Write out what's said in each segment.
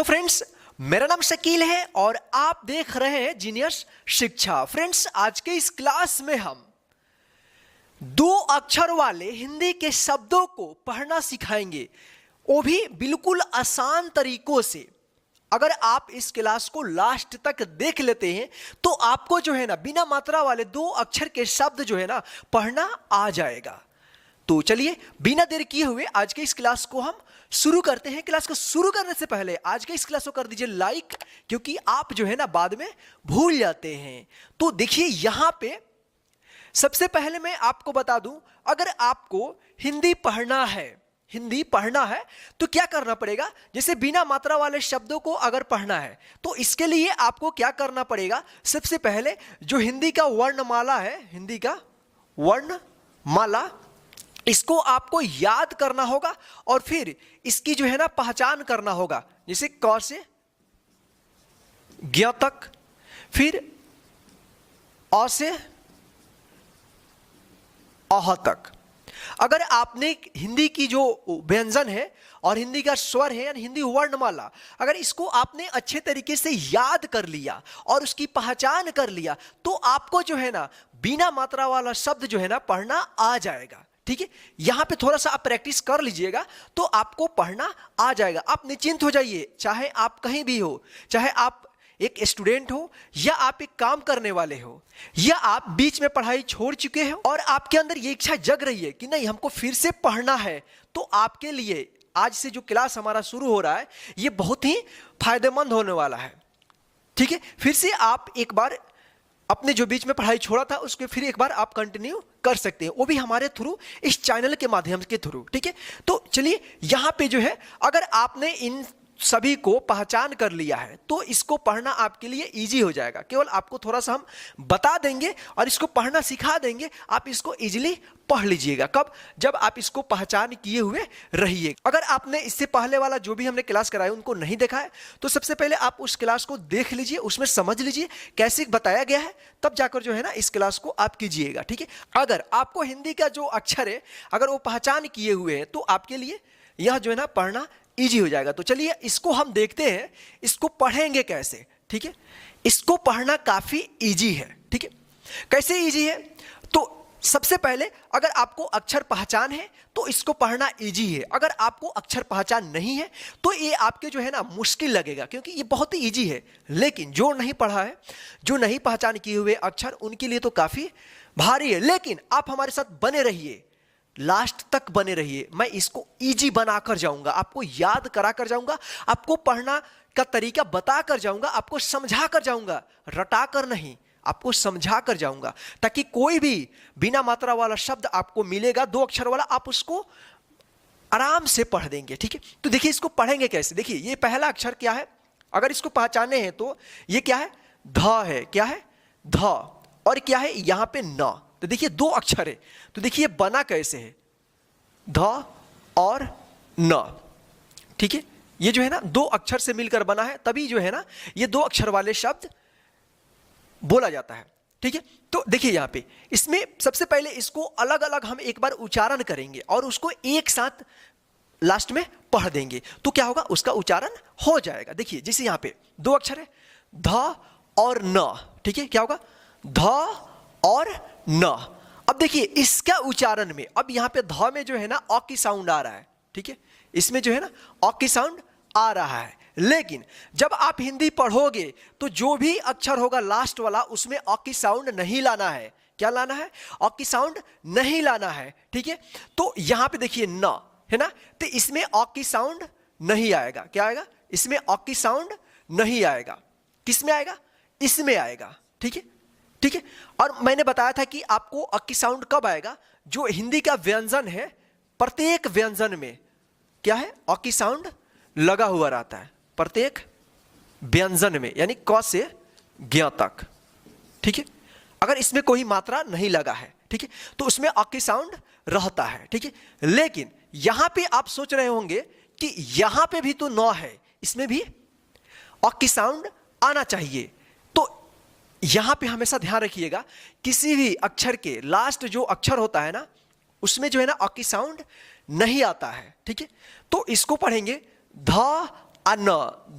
तो फ्रेंड्स, मेरा नाम शकील है और आप देख रहे हैं जीनियस शिक्षा। फ्रेंड्स, आज के इस क्लास में हम दो अक्षर वाले हिंदी के शब्दों को पढ़ना सिखाएंगे, वो भी बिल्कुल आसान तरीकों से। अगर आप इस क्लास को लास्ट तक देख लेते हैं तो आपको जो है ना बिना मात्रा वाले दो अक्षर के शब्द जो है ना पढ़ना आ जाएगा। तो चलिए बिना देर किए हुए आज के इस क्लास को हम शुरू करते हैं। क्लास को शुरू करने से पहले आज के इस क्लास को कर दीजिए लाइक, क्योंकि आप जो है ना बाद में भूल जाते हैं। तो देखिए यहां पे सबसे पहले मैं आपको बता दूं, अगर आपको हिंदी पढ़ना है तो क्या करना पड़ेगा। जैसे बिना मात्रा वाले शब्दों को अगर पढ़ना है तो इसके लिए आपको क्या करना पड़ेगा। सबसे पहले जो हिंदी का वर्णमाला है, हिंदी का वर्णमाला, इसको आपको याद करना होगा और फिर इसकी जो है ना पहचान करना होगा। जैसे क से ज्ञ तक, फिर अ से अह तक। अगर आपने हिंदी की जो व्यंजन है और हिंदी का स्वर है यानी हिंदी वर्णमाला, अगर इसको आपने अच्छे तरीके से याद कर लिया और उसकी पहचान कर लिया तो आपको जो है ना बिना मात्रा वाला शब्द जो है ना पढ़ना आ जाएगा। ठीक है, यहां पे थोड़ा सा आप प्रैक्टिस कर लीजिएगा तो आपको पढ़ना आ जाएगा। आप निश्चिंत हो जाइए, चाहे आप कहीं भी हो, चाहे आप एक स्टूडेंट हो या आप एक काम करने वाले हो या आप बीच में पढ़ाई छोड़ चुके हो और आपके अंदर ये इच्छा जग रही है कि नहीं हमको फिर से पढ़ना है, तो आपके लिए आज से जो क्लास हमारा शुरू हो रहा है ये बहुत ही फायदेमंद होने वाला है। ठीक है, फिर से आप एक बार अपने जो बीच में पढ़ाई छोड़ा था उसको फिर एक बार आप कंटिन्यू कर सकते हैं, वो भी हमारे थ्रू, इस चैनल के माध्यम के थ्रू। ठीक है, तो चलिए यहां पे जो है अगर आपने इन सभी को पहचान कर लिया है तो इसको पढ़ना आपके लिए इजी हो जाएगा। केवल आपको थोड़ा सा हम बता देंगे और इसको पढ़ना सिखा देंगे, आप इसको इजीली पढ़ लीजिएगा। कब? जब आप इसको पहचान किए हुए रहिए। अगर आपने इससे पहले वाला जो भी हमने क्लास कराया उनको नहीं देखा है तो सबसे पहले आप उस क्लास को देख लीजिए, उसमें समझ लीजिए कैसे बताया गया है, तब जाकर जो है ना इस क्लास को आप कीजिएगा। ठीक है, अगर आपको हिंदी का जो अक्षर है अगर वो पहचान किए हुए हैं तो आपके लिए यह जो है ना पढ़ना इजी हो जाएगा। तो चलिए इसको हम देखते हैं, इसको पढ़ेंगे कैसे। ठीक है, इसको पढ़ना काफी इजी है। ठीक है, कैसे इजी है? तो सबसे पहले अगर आपको अक्षर पहचान है तो इसको पढ़ना इजी है। अगर आपको अक्षर पहचान नहीं है तो ये आपके जो है ना मुश्किल लगेगा, क्योंकि ये बहुत ही इजी है। लेकिन जो नहीं पढ़ा है, जो नहीं पहचान किए हुए अक्षर, उनके लिए तो काफी भारी है। लेकिन आप हमारे साथ बने रहिए, लास्ट तक बने रहिए। मैं इसको इजी बनाकर जाऊंगा, आपको याद कराकर जाऊंगा, आपको पढ़ना का तरीका बताकर जाऊंगा, आपको समझा कर जाऊंगा, रटा कर नहीं, आपको समझा कर जाऊंगा, ताकि कोई भी बिना मात्रा वाला शब्द आपको मिलेगा दो अक्षर वाला, आप उसको आराम से पढ़ देंगे। ठीक है, तो देखिए इसको पढ़ेंगे कैसे। देखिए ये पहला अक्षर क्या है, अगर इसको पहचाने हैं तो ये क्या है, ध है। क्या है? ध। और क्या है यहां पे? न। तो देखिए दो अक्षर है, तो देखिए बना कैसे है, ध और न। ठीक है, ये जो है ना दो अक्षर से मिलकर बना है, तभी जो है ना ये दो अक्षर वाले शब्द बोला जाता है। ठीक है, तो देखिए यहां पे इसमें सबसे पहले इसको अलग अलग हम एक बार उच्चारण करेंगे और उसको एक साथ लास्ट में पढ़ देंगे, तो क्या होगा, उसका उच्चारण हो जाएगा। देखिए जैसे यहां पे दो अक्षर है, ध और न। ठीक है, क्या होगा, ध और न। अब देखिए इसका उच्चारण में, अब यहां पे ध में जो है ना अ की साउंड आ रहा है। ठीक है, इसमें जो है ना अ की साउंड आ रहा है, लेकिन जब आप हिंदी पढ़ोगे तो जो भी अक्षर होगा लास्ट वाला उसमें अ की साउंड नहीं लाना है। क्या लाना है? अ की साउंड नहीं लाना है। ठीक है, तो यहां पे देखिए न है ना, तो इसमें अ की साउंड नहीं आएगा। क्या आएगा? इसमें अ की साउंड नहीं आएगा। किस में आएगा? इसमें आएगा। ठीक है, ठीक है, और मैंने बताया था कि आपको अ की साउंड कब आएगा, जो हिंदी का व्यंजन है प्रत्येक व्यंजन में क्या है, अ की साउंड लगा हुआ रहता है प्रत्येक व्यंजन में, यानी क से ज्ञ तक। ठीक है, अगर इसमें कोई मात्रा नहीं लगा है, ठीक है, तो उसमें अ की साउंड रहता है। ठीक है, लेकिन यहां पे आप सोच रहे होंगे कि यहां पे भी तो न है, इसमें भी अ की साउंड आना चाहिए। तो यहां पे हमेशा ध्यान रखिएगा, किसी भी अक्षर के लास्ट जो अक्षर होता है ना उसमें जो है ना अ की साउंड नहीं आता है। ठीक है, तो इसको पढ़ेंगे ध अन्न,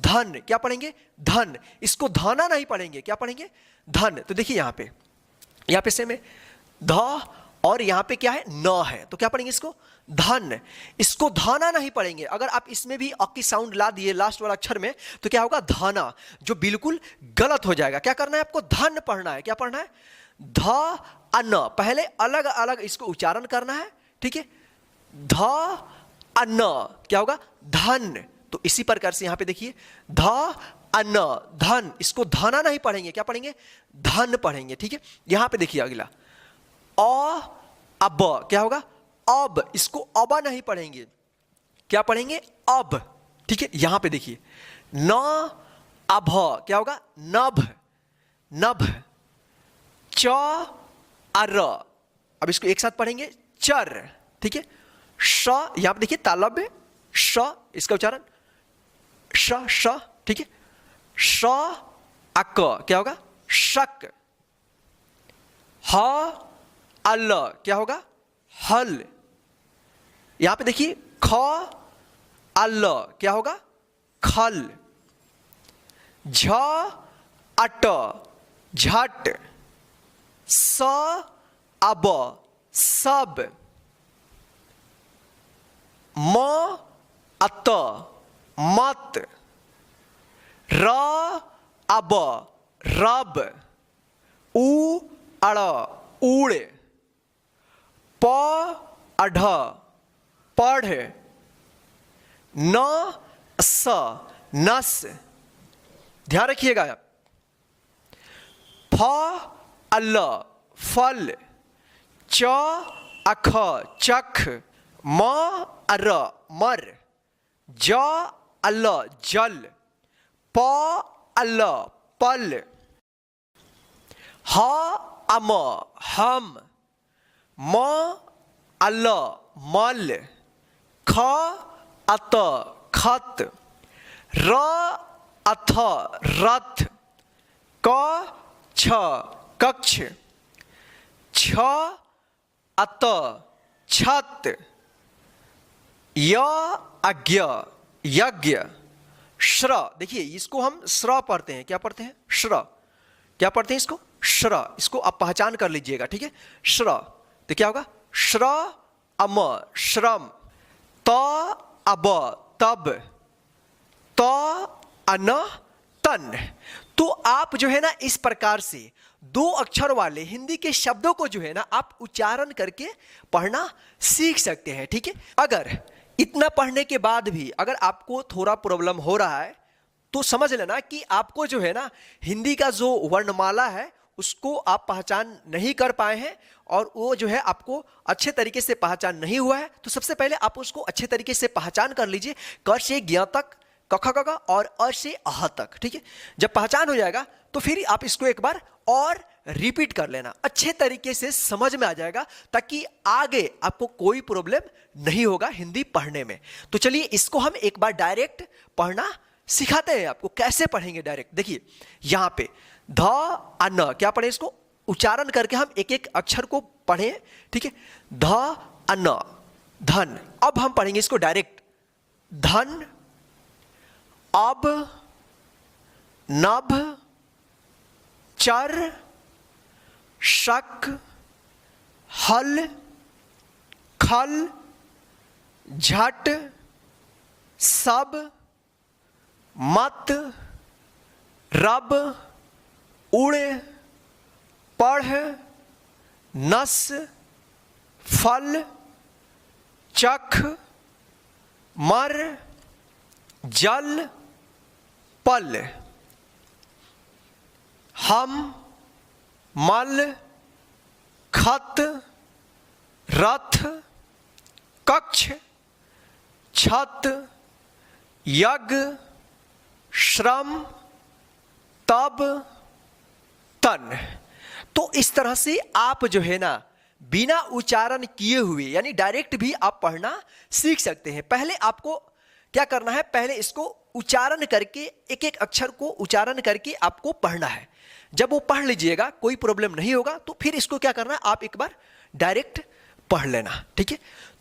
धन, क्या पढ़ेंगे? धन। इसको धाना नहीं पढ़ेंगे, क्या पढ़ेंगे? धन। तो देखिए यहाँ पे सेम है, ध और यहाँ पे क्या है? न है, तो क्या पढ़ेंगे इसको? धन। इसको धाना नहीं पढ़ेंगे। अगर आप इसमें भी अ की साउंड ला दिए लास्ट वाला अक्षर में तो क्या होगा? धाना, जो बिल्कुल गलत हो जाएगा। क्या करना है आपको? धन पढ़ना है। क्या पढ़ना है? ध अन्न, पहले अलग अलग इसको उच्चारण करना है, ठीक है? ध अन्न क्या होगा? धन। तो इसी प्रकार से यहां पे देखिए, ध अन्न, धन। इसको धाना नहीं पढ़ेंगे, क्या पढ़ेंगे? धन पढ़ेंगे, ठीक है? यहां पे देखिए अगला, अ अब, क्या होगा? अब। इसको अब नहीं पढ़ेंगे, क्या पढ़ेंगे? अब, ठीक है? यहां पे देखिए, न अभ, क्या होगा? नभ, नभ। च अर, अब इसको एक साथ पढ़ेंगे, चर, ठीक है? श, यहां पे देखिए तालव्य श, इसका उच्चारण श, ठीक है? श अक, क्या होगा? शक। ह अल, क्या होगा? हल। यहां पे देखिए, ख अल, क्या होगा? खल। झ अट, झट। स अब, सब। म अत, मत। र अब, रब। उ अड़, ऊड़। प अढ़, पढ़। न स, नस। ध्यान रखिएगा। फ अल, फल। च अख, चख। म अर, मर। ज अल, जल। प अल, पल। ह अम, हम। म अल, मल। ख अत, खत। र अथ, रथ। क छ, कक्ष। छ अत, छत। य अज्ञ, यज्ञ। श्र, देखिए इसको हम श्र पढ़ते हैं, क्या पढ़ते हैं? श्र। क्या पढ़ते हैं इसको? श्र। इसको आप पहचान कर लीजिएगा, ठीक है? श्र, तो क्या होगा? श्र अम, श्रम। त अब, तब। त अन, तन। तो आप जो है ना इस प्रकार से दो अक्षर वाले हिंदी के शब्दों को जो है ना आप उच्चारण करके पढ़ना सीख सकते हैं, ठीक है? अगर इतना पढ़ने के बाद भी अगर आपको थोड़ा प्रॉब्लम हो रहा है तो समझ लेना कि आपको जो है ना हिंदी का जो वर्णमाला है उसको आप पहचान नहीं कर पाए हैं और वो जो है आपको अच्छे तरीके से पहचान नहीं हुआ है। तो सबसे पहले आप उसको अच्छे तरीके से पहचान कर लीजिए, क से ज्ञ तक, क ख ग घ और अ से अह तक, ठीक है? जब पहचान हो जाएगा तो फिर आप इसको एक बार और रिपीट कर लेना, अच्छे तरीके से समझ में आ जाएगा ताकि आगे आपको कोई प्रॉब्लम नहीं होगा हिंदी पढ़ने में। तो चलिए इसको हम एक बार डायरेक्ट पढ़ना सिखाते हैं आपको, कैसे पढ़ेंगे डायरेक्ट। देखिए यहां पे ध अन्न, क्या पढ़े? इसको उच्चारण करके हम एक एक अक्षर को पढ़ें, ठीक है? ध अन्न, धन। अब हम पढ़ेंगे इसको डायरेक्ट, धन। अब, नभ, चर, शक, हल, खल, झट, सब, मत, रब, उड़, पढ़, नस, फल, चख, मर, जल, पल। हम, मल, खत, रथ, कक्ष, छत, यज्ञ, श्रम, तब, तन। तो इस तरह से आप जो है ना बिना उच्चारण किए हुए यानी डायरेक्ट भी आप पढ़ना सीख सकते हैं। पहले आपको क्या करना है? पहले इसको उच्चारण करके एक एक अक्षर को उच्चारण करके आपको पढ़ना है। जब वो पढ़ लीजिएगा कोई प्रॉब्लम नहीं होगा तो फिर इसको क्या करना है? आप एक बार डायरेक्ट पढ़ लेना, ठीक है?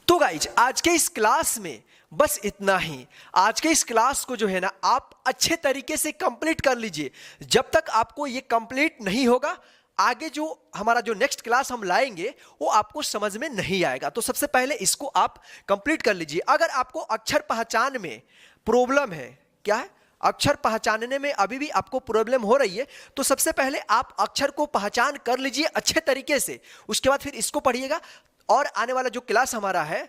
तो गाइज आज के इस क्लास में बस इतना ही। आज के इस क्लास को जो है ना आप अच्छे तरीके से कंप्लीट कर लीजिए। जब तक आपको ये कंप्लीट नहीं होगा, आगे जो हमारा जो नेक्स्ट क्लास हम लाएंगे वो आपको समझ में नहीं आएगा। तो सबसे पहले इसको आप कंप्लीट कर लीजिए। अगर आपको अक्षर पहचान में प्रॉब्लम है, क्या है, अक्षर पहचानने में अभी भी आपको प्रॉब्लम हो रही है, तो सबसे पहले आप अक्षर को पहचान कर लीजिए अच्छे तरीके से। उसके बाद फिर इसको पढ़िएगा। और आने वाला जो क्लास हमारा है,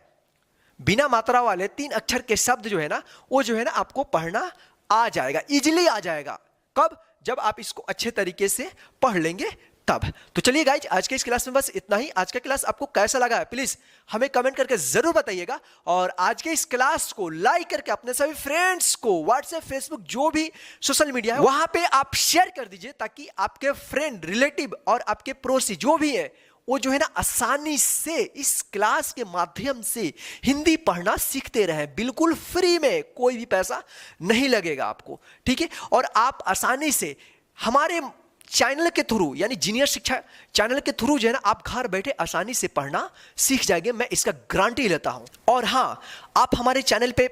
बिना मात्रा वाले 3 अक्षर के शब्द जो है ना, वो जो है ना आपको पढ़ना आ जाएगा, इजीली आ जाएगा। कब? जब आप इसको अच्छे तरीके से पढ़ लेंगे तब। तो चलिए गाइज, आज के इस क्लास में बस इतना ही। आज का क्लास आपको कैसा लगा है प्लीज हमें कमेंट करके जरूर बताइएगा। और आज के इस क्लास को लाइक करके अपने सभी फ्रेंड्स को व्हाट्सएप, फेसबुक, जो भी सोशल मीडिया है वहां पे आप शेयर कर दीजिए, ताकि आपके फ्रेंड, रिलेटिव और आपके पड़ोसी जो भी है वो जो है ना आसानी से इस क्लास के माध्यम से हिंदी पढ़ना सीखते रहे। बिल्कुल फ्री में, कोई भी पैसा नहीं लगेगा आपको, ठीक है। और आप आसानी से हमारे चैनल के थ्रू, यानी जीनियर शिक्षा चैनल के थ्रू जो है ना आप घर बैठे आसानी से पढ़ना सीख जाएंगे। मैं इसका गारंटी लेता हूं। और हाँ, आप हमारे चैनल पे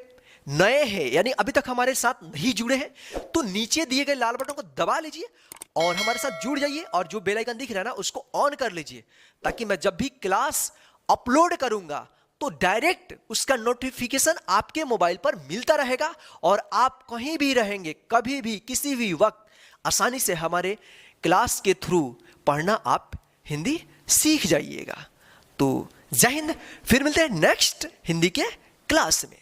नए हैं, यानी अभी तक हमारे साथ नहीं जुड़े हैं, तो नीचे दिए गए लाल बटन को दबा लीजिए और हमारे साथ जुड़ जाइए। और जो बेल आइकन दिख रहा है ना, उसको ऑन कर लीजिए, ताकि मैं जब भी क्लास अपलोड करूंगा तो डायरेक्ट उसका नोटिफिकेशन आपके मोबाइल पर मिलता रहेगा। और आप कहीं भी रहेंगे, कभी भी, किसी भी वक्त आसानी से हमारे क्लास के थ्रू पढ़ना आप हिंदी सीख जाइएगा। तो जय हिंद। फिर मिलते हैं नेक्स्ट हिंदी के क्लास में।